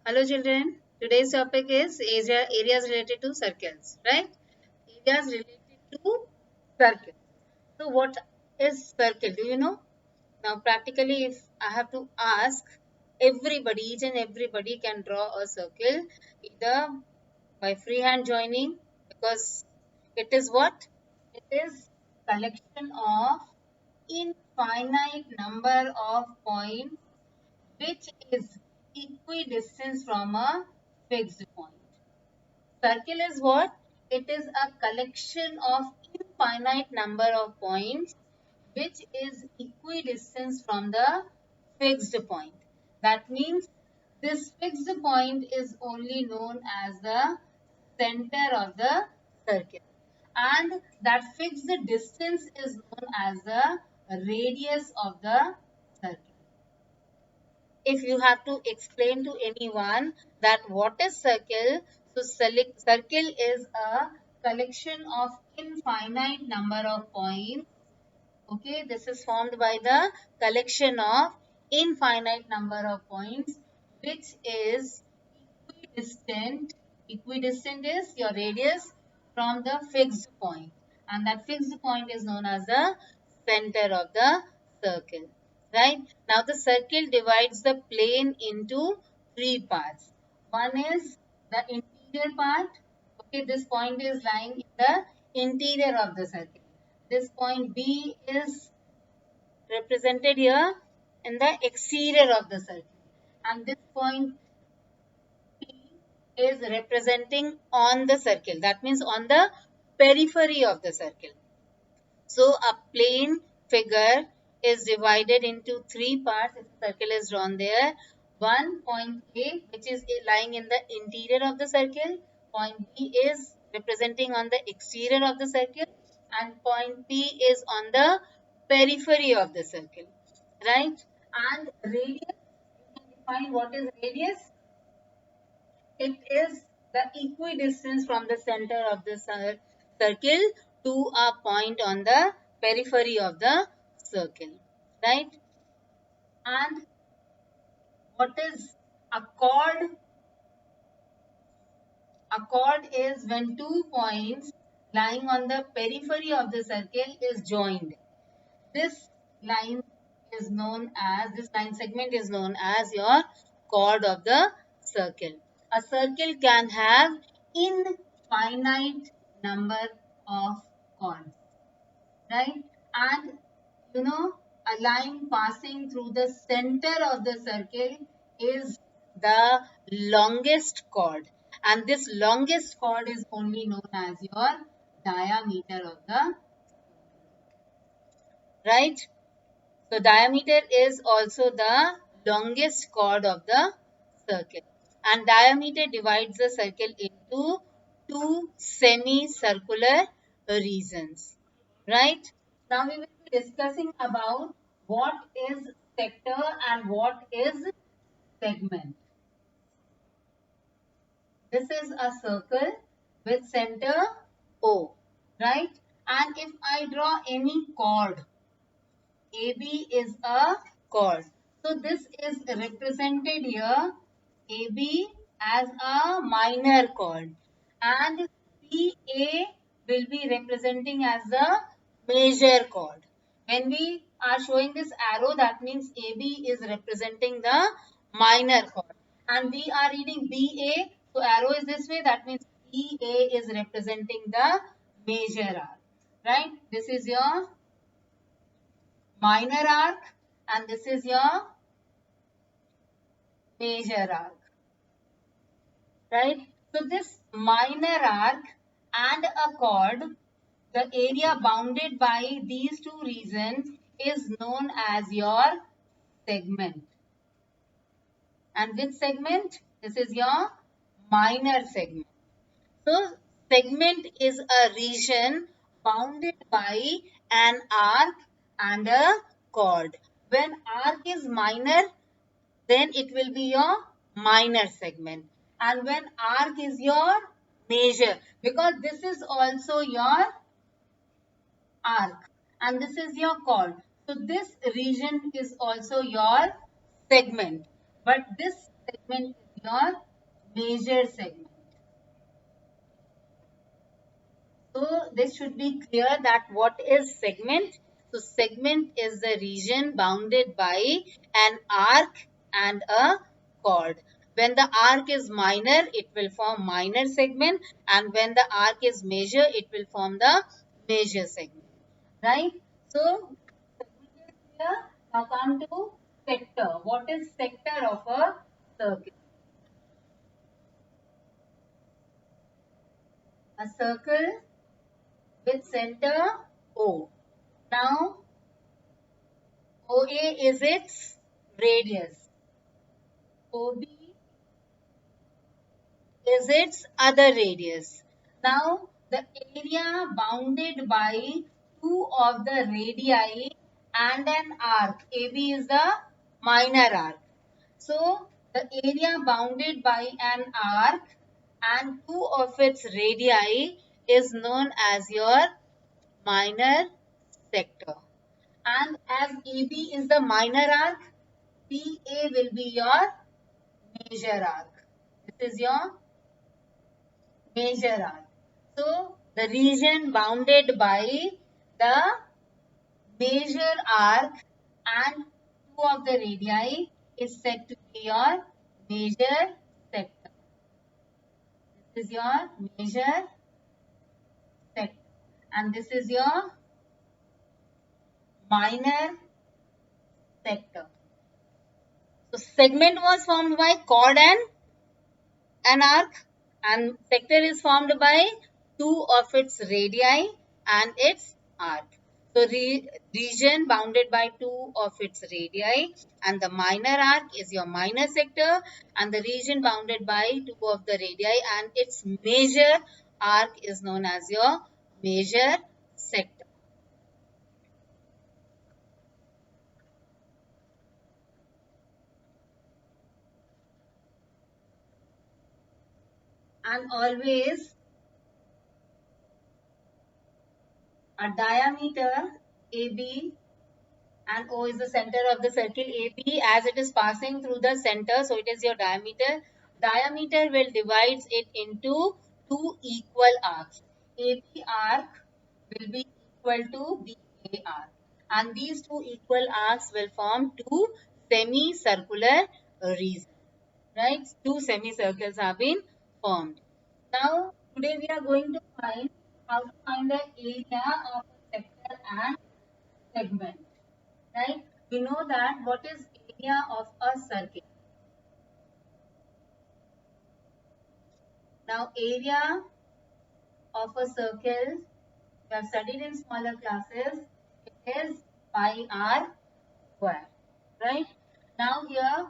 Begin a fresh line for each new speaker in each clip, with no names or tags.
Hello children, today's topic is areas related to circles, right? Areas related to circles. So what is circle? Do you know? Now practically if I have to ask everybody, each and everybody can draw a circle either by freehand joining because it is what? It is collection of infinite number of points which is equidistant from a fixed point. Circle is what? It is a collection of infinite number of points which is equidistant from the fixed point. That means this fixed point is only known as the center of the circle and that fixed distance is known as the radius of the circle. If you have to explain to anyone that what is circle, so circle is a collection of infinite number of points. Okay, this is formed by the collection of infinite number of points which is equidistant. Equidistant is your radius from the fixed point and that fixed point is known as the center of the circle. Right? Now the circle divides the plane into three parts. One is the interior part. Okay, this point is lying in the interior of the circle. This point B is represented here in the exterior of the circle and this point is representing on the circle. That means on the periphery of the circle. So a plane figure is divided into three parts if the circle is drawn there. One point A which is lying in the interior of the circle. Point B is representing on the exterior of the circle and point P is on the periphery of the circle. Right? And radius, you can define what is radius. It is the equidistance from the center of the circle to a point on the periphery of the circle, right? And what is a chord? A chord is when two points lying on the periphery of the circle is joined. This line is known as, this line segment is known as your chord of the circle. A circle can have infinite number of chords, right? And you know, a line passing through the center of the circle is the longest chord. And this longest chord is only known as your diameter of the, right? So diameter is also the longest chord of the circle and diameter divides the circle into two semicircular regions, right? Now we will be discussing about what is sector and what is segment. This is a circle with center O, right? And if I draw any chord, AB is a chord. So this is represented here AB as a minor chord and PA will be representing as a major chord. When we are showing this arrow, that means AB is representing the minor chord and we are reading BA, so arrow is this way, that means BA is representing the major arc, right? This is your minor arc and this is your major arc, right? So this minor arc and a chord, the area bounded by these two regions is known as your segment. And which segment? This is your minor segment. So segment is a region bounded by an arc and a chord. When arc is minor, then it will be your minor segment. And when arc is your major, because this is also your arc and this is your chord. So this region is also your segment, but this segment is your major segment. So this should be clear that what is segment. So segment is the region bounded by an arc and a chord. When the arc is minor, it will form minor segment, and when the arc is major, it will form the major segment. Right? So segment is clear. Now come to sector. What is sector of a circle? A circle with center O. Now OA is its radius. OB is its other radius. Now the area bounded by two of the radii and an arc. AB is the minor arc. So the area bounded by an arc and two of its radii is known as your minor sector. And as AB is the minor arc, PA will be your major arc. This is your major arc. So the region bounded by the major arc and two of the radii is said to be your major sector. This is your major sector. And this is your minor sector. So segment was formed by chord and an arc, and sector is formed by two of its radii and its arc. So region bounded by two of its radii, and the minor arc is your minor sector, and the region bounded by two of the radii and its major arc is known as your major sector. And always a diameter AB, and O is the center of the circle AB, as it is passing through the center, so it is your diameter. Diameter will divide it into two equal arcs. AB arc will be equal to BA arc, and these two equal arcs will form two semicircular regions. Right? Two semicircles have been formed. Now, today we are going to find how to find the area of a sector and segment. Right? We know that what is area of a circle. Now, area of a circle, we have studied in smaller classes, it is pi r square. Right? Now here,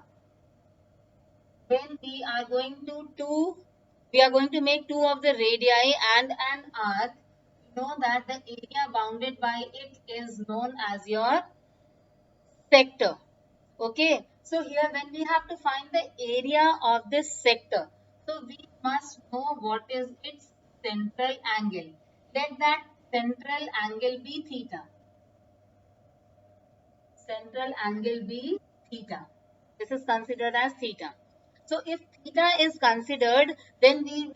when we are going to make two of the radii and an arc, we know that the area bounded by it is known as your sector. Okay, so here when we have to find the area of this sector, so we must know what is its central angle. Let that central angle be theta. Central angle be theta. This is considered as theta. So if theta is considered, then we will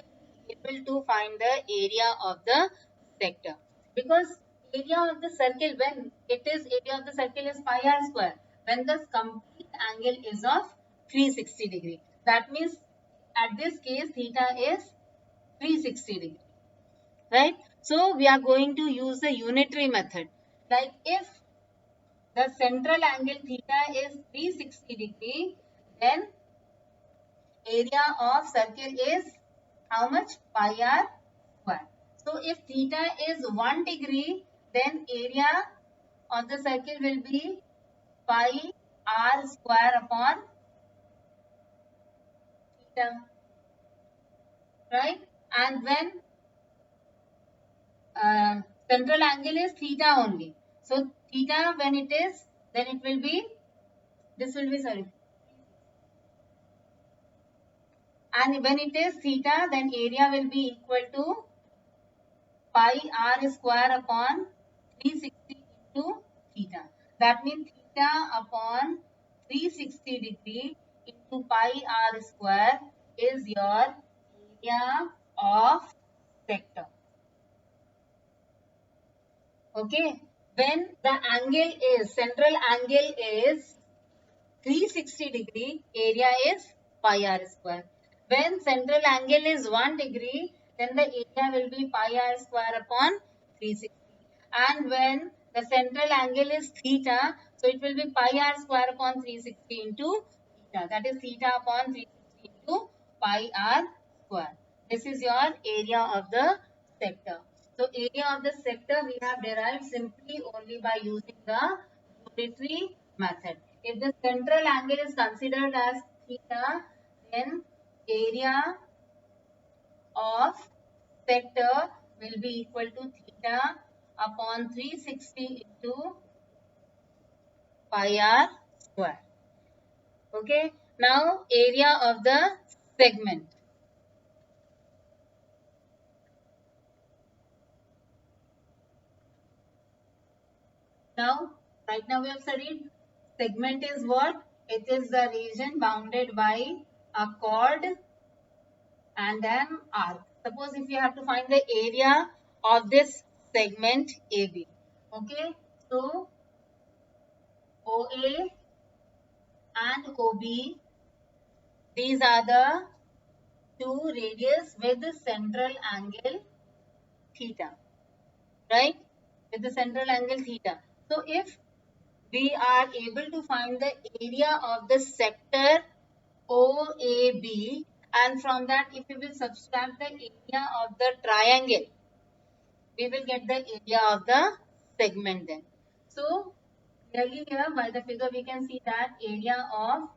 be able to find the area of the sector. Because area of the circle, when it is area of the circle is pi r square, when the complete angle is of 360 degree. That means at this case theta is 360 degree. Right? So we are going to use the unitary method. Like if the central angle theta is 360 degree, then area of circle is how much? Pi r square. So if theta is 1 degree, then area of the circle will be pi r square upon theta. Right? And when central angle is theta only. So theta when it is, then it will be, this will be, sorry. And when it is theta, then area will be equal to pi r square upon 360 into theta. That means theta upon 360 degree into into pi r square is your area of sector. Okay, when the angle is, central angle is 360 degree, area is pi r square. When central angle is 1 degree, then the area will be pi r square upon 360. And when the central angle is theta, so it will be pi r square upon 360 into theta. That is theta upon 360 into pi r square. This is your area of the sector. So area of the sector we have derived simply only by using the unitary method. If the central angle is considered as theta, then area of sector will be equal to theta upon 360 into pi r square. Okay. Now area of the segment. Now, right now we have studied segment is what? It is the region bounded by a chord and an arc. Suppose if you have to find the area of this segment AB. Okay. So, OA and OB, these are the two radius with the central angle theta. Right? With the central angle theta. So, if we are able to find the area of the sector OAB, and from that if we will subtract the area of the triangle, we will get the area of the segment then. So clearly here by the figure we can see that area of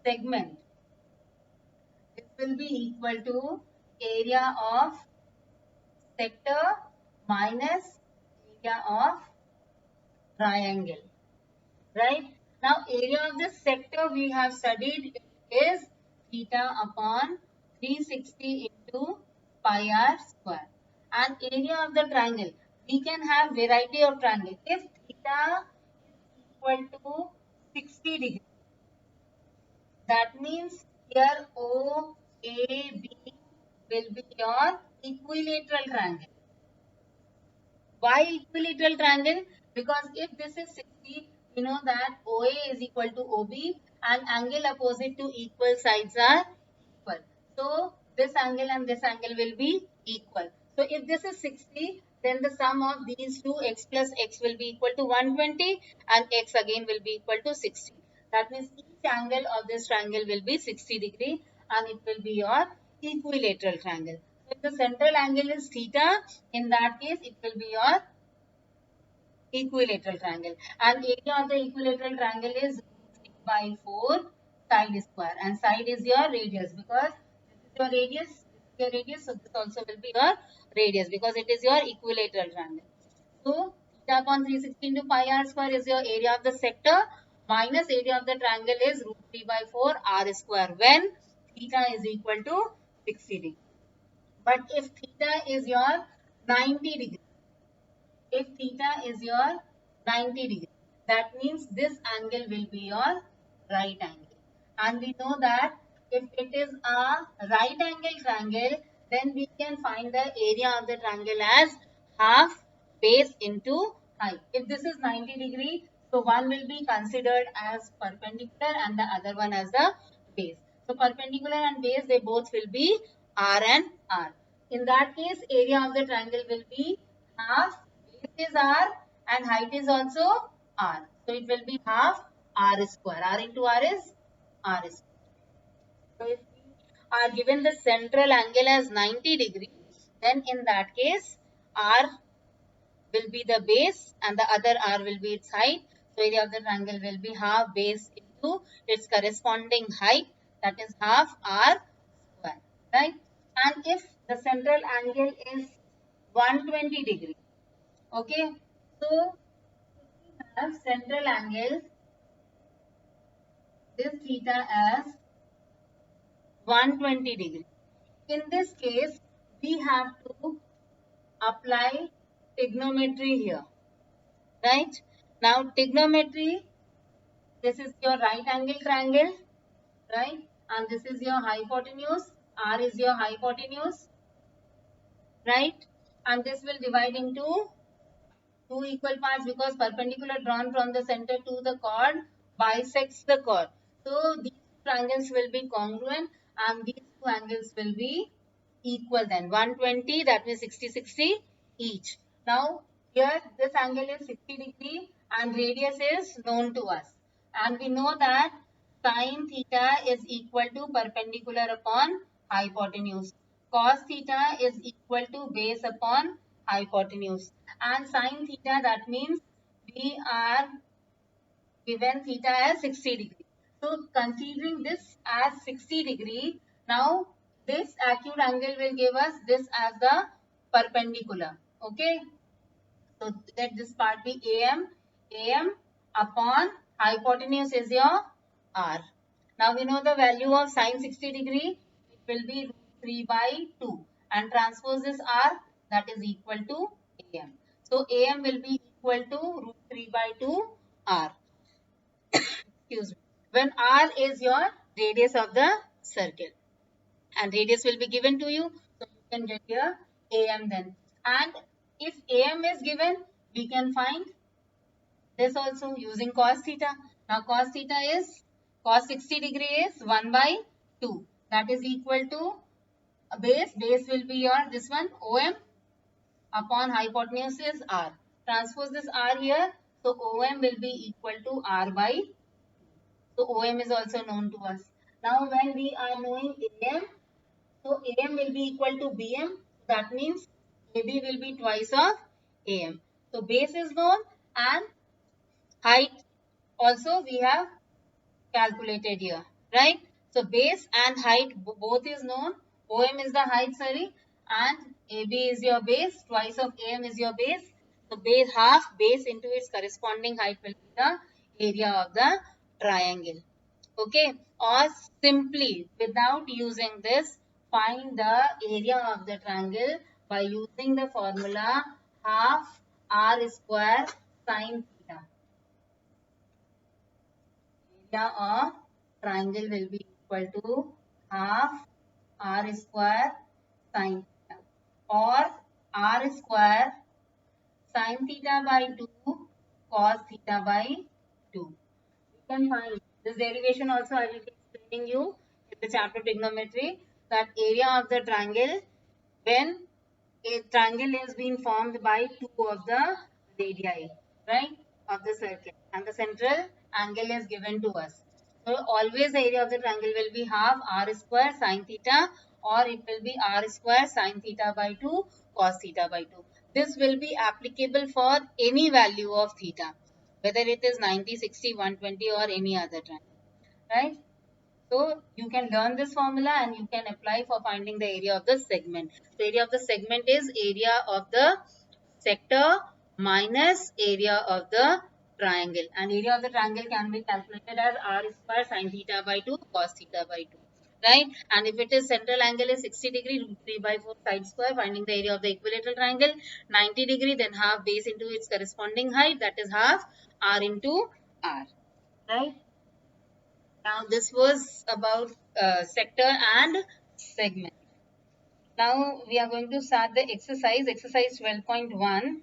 segment, this will be equal to area of sector minus area of triangle. Right? Now area of this sector we have studied is theta upon 360 into pi r square. And area of the triangle, we can have variety of triangle. If theta is equal to 60 degree, that means here OAB will be your equilateral triangle. Why equilateral triangle? Because if this is 60, we know that OA is equal to OB and angle opposite to equal sides are equal. So this angle and this angle will be equal. So if this is 60, then the sum of these two, x plus x, will be equal to 120 and x again will be equal to 60. That means each angle of this triangle will be 60 degree and it will be your equilateral triangle. If the central angle is theta, in that case it will be your equilateral triangle. And area of the equilateral triangle is 3 by 4 side square. And side is your radius, because this is your radius, so this also will be your radius because it is your equilateral triangle. So theta upon 360 into pi r square is your area of the sector, minus area of the triangle is root 3 by 4 r square when theta is equal to 60 degree. But if theta is your 90 degree, if theta is your 90 degree, that means this angle will be your right angle. And we know that if it is a right angle triangle, then we can find the area of the triangle as half base into height. If this is 90 degree, so one will be considered as perpendicular and the other one as the base. So perpendicular and base, they both will be R and R. In that case, area of the triangle will be half, base is R and height is also R. So it will be half R square. R into R is R square. So if we are given the central angle as 90 degree, then in that case, R will be the base and the other R will be its height. So area of the triangle will be half base into its corresponding height, that is half R square. Right? And if the central angle is 120 degree, okay, so we have central angle, this theta as 120 degree. In this case, we have to apply trigonometry here, right? Now trigonometry, this is your right angle triangle right? And this is your hypotenuse. R is your hypotenuse, right? And this will divide into two equal parts because perpendicular drawn from the center to the chord bisects the chord. So these triangles will be congruent and these two angles will be equal then. 120, that means 60-60 each. Now here this angle is 60 degree and radius is known to us. And we know that sine theta is equal to perpendicular upon hypotenuse. Cos theta is equal to base upon hypotenuse. And sine theta, that means we are given theta as 60 degree. So considering this as 60 degree, now this acute angle will give us this as the perpendicular. Okay. So let this part be AM. AM upon hypotenuse is your R. Now we know the value of sine 60 degree. It will be root 3 by 2. And transpose this R, that is equal to AM. So AM will be equal to root 3 by 2 R. Excuse me. When R is your radius of the circle. And radius will be given to you. So you can get your AM then. And if AM is given, we can find this also using cos theta. Now cos theta is, cos 60 degree is 1 by 2. That is equal to a base. Base will be your this one OM upon hypotenuse is R. Transpose this R here. So OM will be equal to R by 2. So OM is also known to us. Now when we are knowing AM, so AM will be equal to BM. That means AB will be twice of AM. So base is known and height also we have calculated here, right? So base and height both is known. OM is the height, sorry, and AB is your base. Twice of AM is your base. So base half base into its corresponding height will be the area of the triangle. Okay, or simply without using this, find the area of the triangle by using the formula half r square sine theta. Area of triangle will be equal to half r square sine theta or r square sine theta by 2 cos theta by 2. You can find this derivation also I will be explaining you in the chapter trigonometry, that area of the triangle when a triangle is being formed by two of the radii, right, of the circle and the central angle is given to us. So always the area of the triangle will be half r square sine theta or it will be r square sine theta by 2 cos theta by 2. This will be applicable for any value of theta, whether it is 90, 60, 120 or any other triangle, right? So you can learn this formula and you can apply for finding the area of the segment. So area of the segment is area of the sector minus area of the triangle. And area of the triangle can be calculated as r square sine theta by 2 cos theta by 2. Right? And if it is central angle is 60 degree, root 3 by 4 side square, finding the area of the equilateral triangle, 90 degree, then half base into its corresponding height, that is half r into r. Right? Now this was about sector and segment. Now we are going to start the exercise 12.1.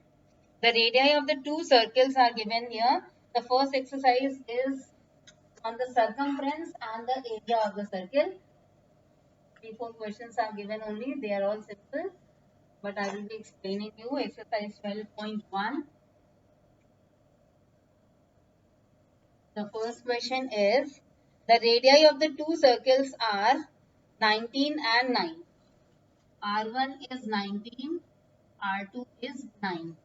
The radii of the two circles are given here. The first exercise is on the circumference and the area of the circle. 3-4 questions are given only. They are all simple. But I will be explaining you exercise 12.1. The first question is, the radii of the two circles are 19 and 9. R1 is 19, R2 is 9.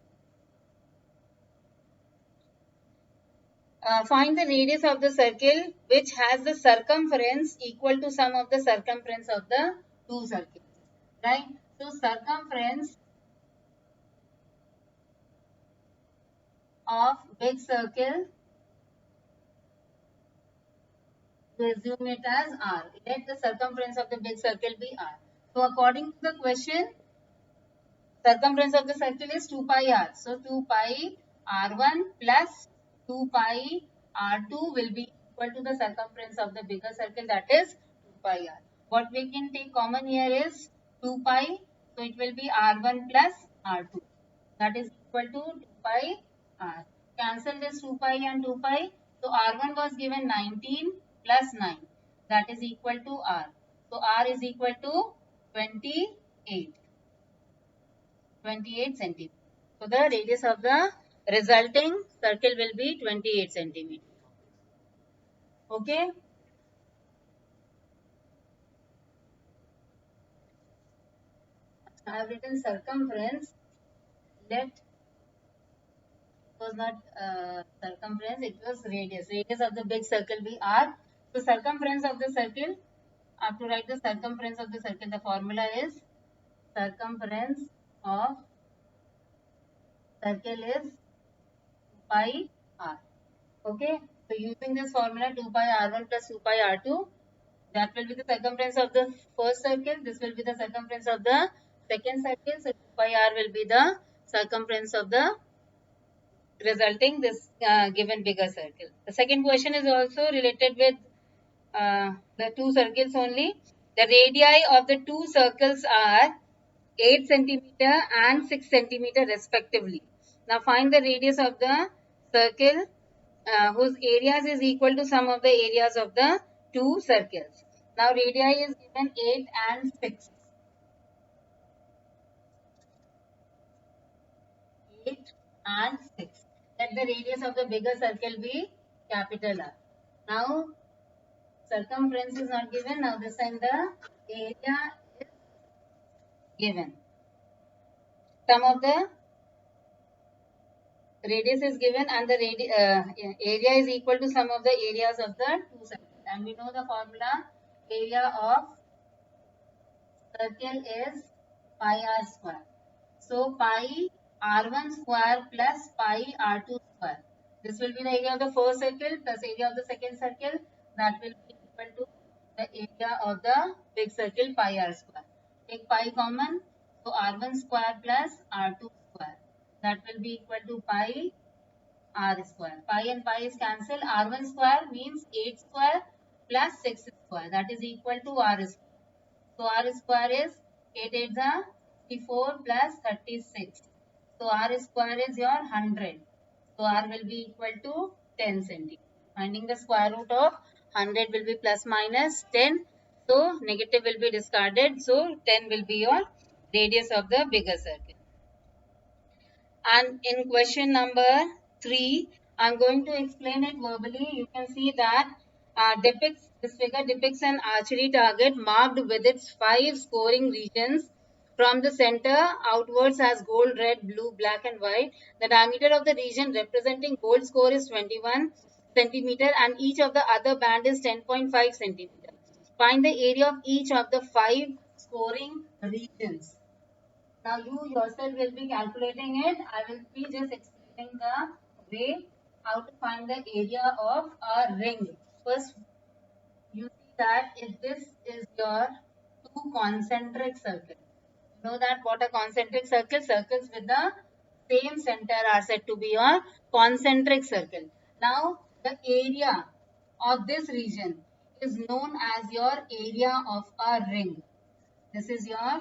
Find the radius of the circle which has the circumference equal to sum of the circumference of the two circles. Right? So circumference of big circle, we assume it as R. Let the circumference of the big circle be R. So according to the question, circumference of the circle is 2 pi r. So 2 pi r1 plus 2 pi r2 will be equal to the circumference of the bigger circle, that is 2 pi r. What we can take common here is 2 pi, so it will be r1 plus r2, that is equal to 2 pi r. Cancel this 2 pi and 2 pi, so r1 was given 19 plus 9, that is equal to r. So r is equal to 28 centimeter. So the radius of the resulting circle will be 28 centimeter. Okay. I have written circumference. Let was not circumference, it was radius. Radius of the big circle be r. So circumference of the circle, I have to write the circumference of the circle. The formula is circumference of circle is 2 pi r. Okay. So using this formula 2 pi r1 plus 2 pi r2, that will be the circumference of the first circle. This will be the circumference of the second circle. So 2 pi r will be the circumference of the resulting this given bigger circle. The second question is also related with the two circles only. The radii of the two circles are 8 centimeter and 6 centimeter respectively. Now find the radius of the circle whose areas is equal to sum of the areas of the two circles. Now radii is given 8 and 6. 8 and 6. Let the radius of the bigger circle be capital R. Now circumference is not given. Now this time the area is given. Sum of the radius is given and the area is equal to sum of the areas of the two circles. And we know the formula, area of circle is pi r square. So pi r1 square plus pi r2 square. This will be the area of the first circle plus area of the second circle. That will be equal to the area of the big circle pi r square. Take pi common. So r1 square plus r2 square. That will be equal to pi r square. Pi and pi is cancelled. R1 square means 8 square plus 6 square. That is equal to r square. So r square is 8 8 the 54 plus 36. So r square is your 100. So r will be equal to 10 centimeter. Finding the square root of 100 will be plus minus 10. So negative will be discarded. So 10 will be your radius of the bigger circle. And in question number 3, I'm going to explain it verbally. You can see that this figure depicts an archery target marked with its 5 scoring regions from the center outwards as gold, red, blue, black and white. The diameter of the region representing gold score is 21 centimeter and each of the other band is 10.5 centimeter. Find the area of each of the 5 scoring regions. Now you yourself will be calculating it. I will be just explaining the way how to find the area of a ring. First, you see that if this is your two concentric circles. You know that what a concentric circle? Circles with the same center are said to be your concentric circle. Now the area of this region is known as your area of a ring. This is your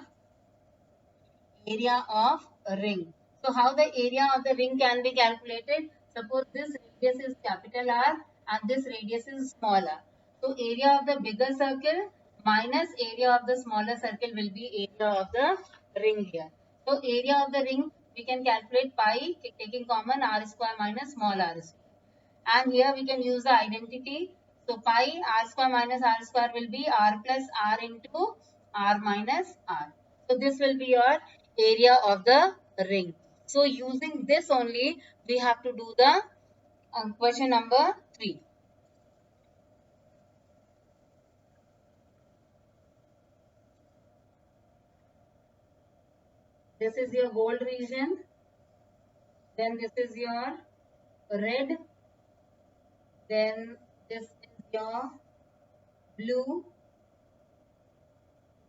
area of a ring. So how the area of the ring can be calculated? Suppose this radius is capital R and this radius is small r. So area of the bigger circle minus area of the smaller circle will be area of the ring here. So area of the ring we can calculate pi taking common r square minus small r square. And here we can use the identity. So pi r square minus r square will be r plus r into r minus r. So this will be your area of the ring. So using this only we have to do the question number 3. This is your gold region. Then this is your red. Then this is your blue.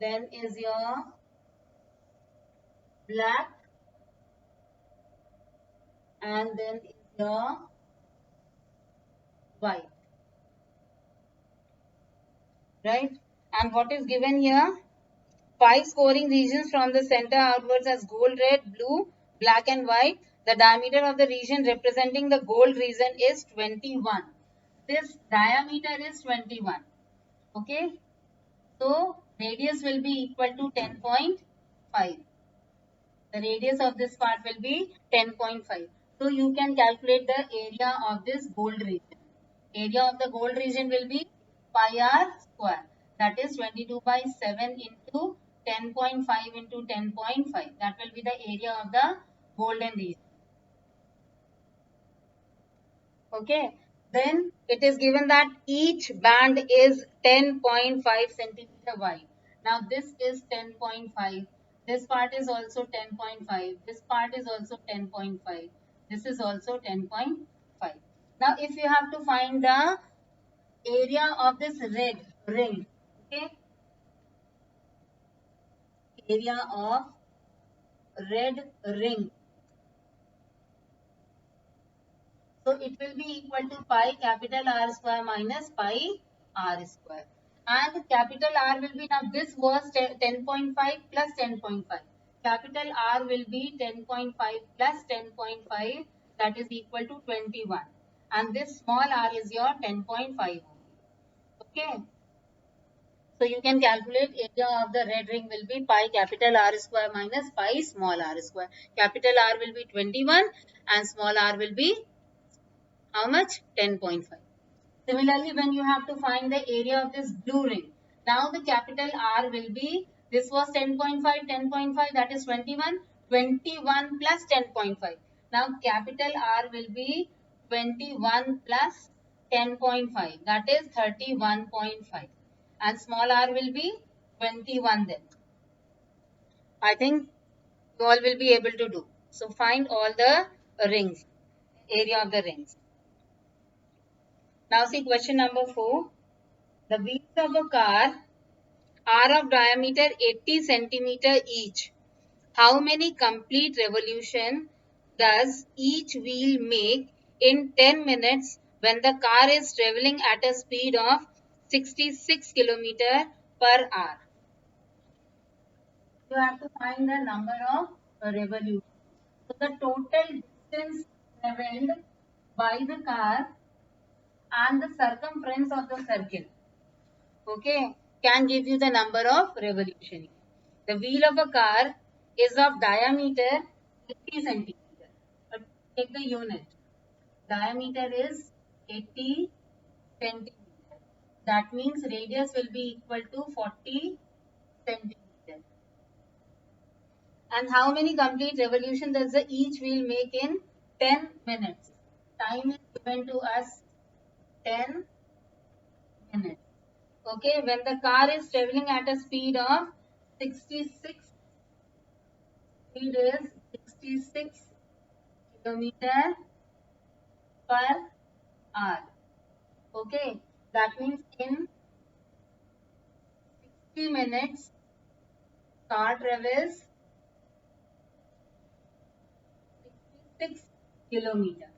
Then is your black. And then is your white. right? And what is given here? 5 scoring regions from the center outwards as gold, red, blue, black and white. The diameter of the region representing the gold region is 21. This diameter is 21. Okay. So radius will be equal to 10.5. The radius of this part will be 10.5. So you can calculate the area of this gold region. Area of the gold region will be pi r square. That is 22 by 7 into 10.5 into 10.5. That will be the area of the golden region. Okay. Then it is given that each band is 10.5 centimeter wide. Now this is 10.5. This part is also 10.5. This part is also 10.5. This is also 10.5. Now if you have to find the area of this red ring, okay, area of red ring. So it will be equal to pi capital R square minus pi R square. And capital R will be, now this was 10.5 plus 10.5. Capital R will be 10.5 plus 10.5, that is equal to 21. And this small r is your 10.5. Okay. So you can calculate area of the red ring will be pi capital R square minus pi small r square. Capital R will be 21 and small r will be how much? 10.5. Similarly, when you have to find the area of this blue ring, now the capital R will be, this was 10.5, 10.5, that is 21, 21 plus 10.5. Now capital R will be 21 plus 10.5, that is 31.5. And small r will be 21 then. I think you all will be able to do. So find all the rings, area of the rings. Now see question number 4. The wheels of a car are of diameter 80 centimeter each. How many complete revolution does each wheel make in 10 minutes when the car is traveling at a speed of 66 km per hour? You have to find the number of revolutions. So the total distance traveled by the car and the circumference of the circle, okay, can give you the number of revolution. The wheel of a car is of diameter 80 centimeter. Take the unit. Diameter is 80 centimeter. That means radius will be equal to 40 centimeter. And how many complete revolution does the each wheel make in 10 minutes? Time is given to us 10 minutes. Okay, when the car is traveling at a speed of 66, speed is 66 kilometer per hour. Okay, that means in 60 minutes, car travels 66 kilometer.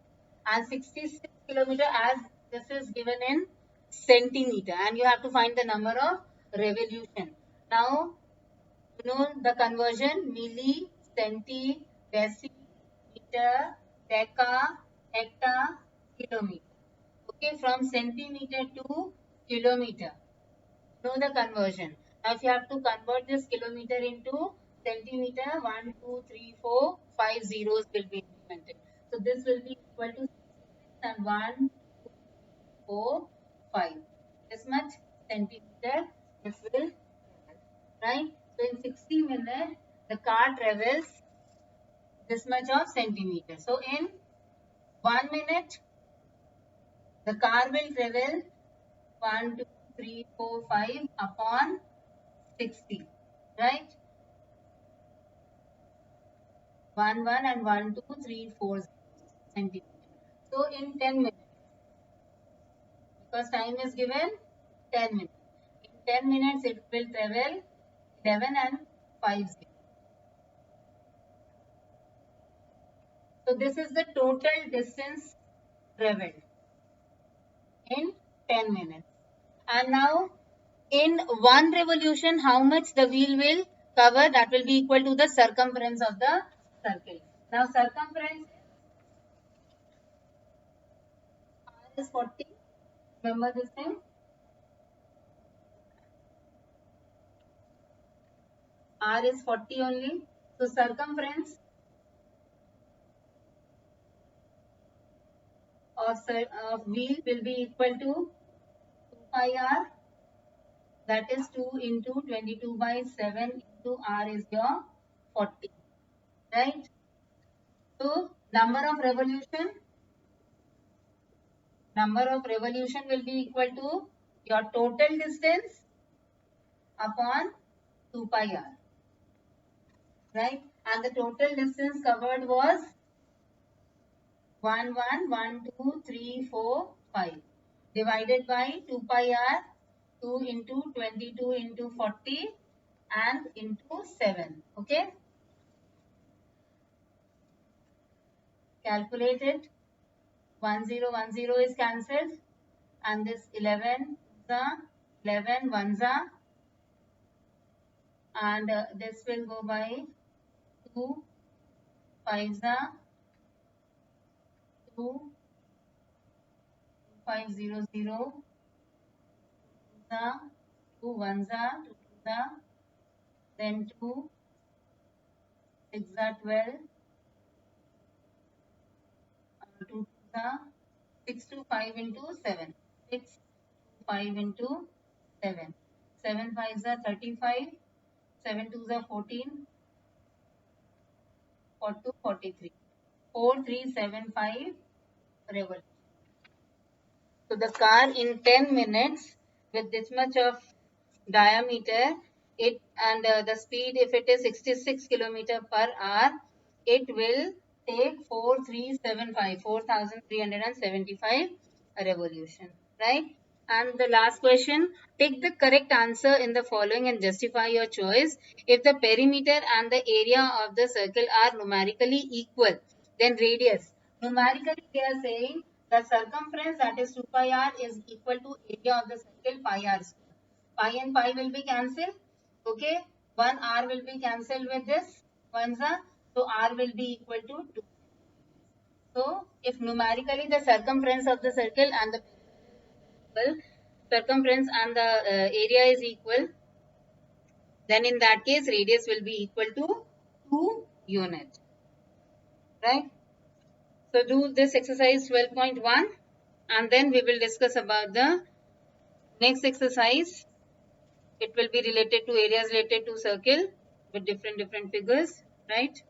And 66 kilometer, as this is given in centimeter, and you have to find the number of revolution. Now you know the conversion: milli, centi, deci, meter, deca, hecta, kilometer. Okay, from centimeter to kilometer. Know the conversion. Now if you have to convert this kilometer into centimeter, 1, 2, 3, 4, 5 zeros will be implemented. So this will be equal to 66 and 1, 2, 3, 4, 5. This much centimeter this will travel. Right? So in 60 minutes, the car travels this much of centimeter. So in 1 minute, the car will travel 1, 2, 3, 4, 5 upon 60, right? 1, 1 and 1, 2, 3, 4 centimeter. So in 10 minutes, because time is given 10 minutes. In 10 minutes, it will travel 11 and 5 0. So this is the total distance traveled in 10 minutes. And now in one revolution, how much the wheel will cover? That will be equal to the circumference of the circle. Now circumference is 40. Remember this thing? R is 40 only. So circumference of wheel will be equal to 2 pi r. That is 2 into 22 by 7 into r is your 40. Right? So number of revolution will be equal to your total distance upon 2 pi r. Right? And the total distance covered was 1, 1, 1, 2, 3, 4, 5 divided by 2 pi r, 2 into 22 into 40 and into 7. Okay? Calculate it. 1010 is cancelled and this 11 za, 11 1za, and this will go by 2 5za, 2 500 za, 2 1za, 2 2za, then 2 6za 12, 2 2za, 6 to 5 into 7, 6 to 5 into 7, 7 5 za 35, 7 2 za 14, 42 43, 4375 revolution. So the car in 10 minutes with this much of diameter, it and the speed, if it is 66 kilometer per hour, it will take 4,375 revolution, right? And the last question, take the correct answer in the following and justify your choice. If the perimeter and the area of the circle are numerically equal, then radius. Numerically, they are saying the circumference, that is 2 pi r, is equal to area of the circle pi r square. Pi and pi will be cancelled. Okay. 1 r will be cancelled with this. 1 so r will be equal to 2. So if numerically the circumference of the circle and the circumference and the area is equal, then in that case radius will be equal to 2 units. Right? So do this exercise 12.1 and then we will discuss about the next exercise. It will be related to areas related to circle with different figures, right?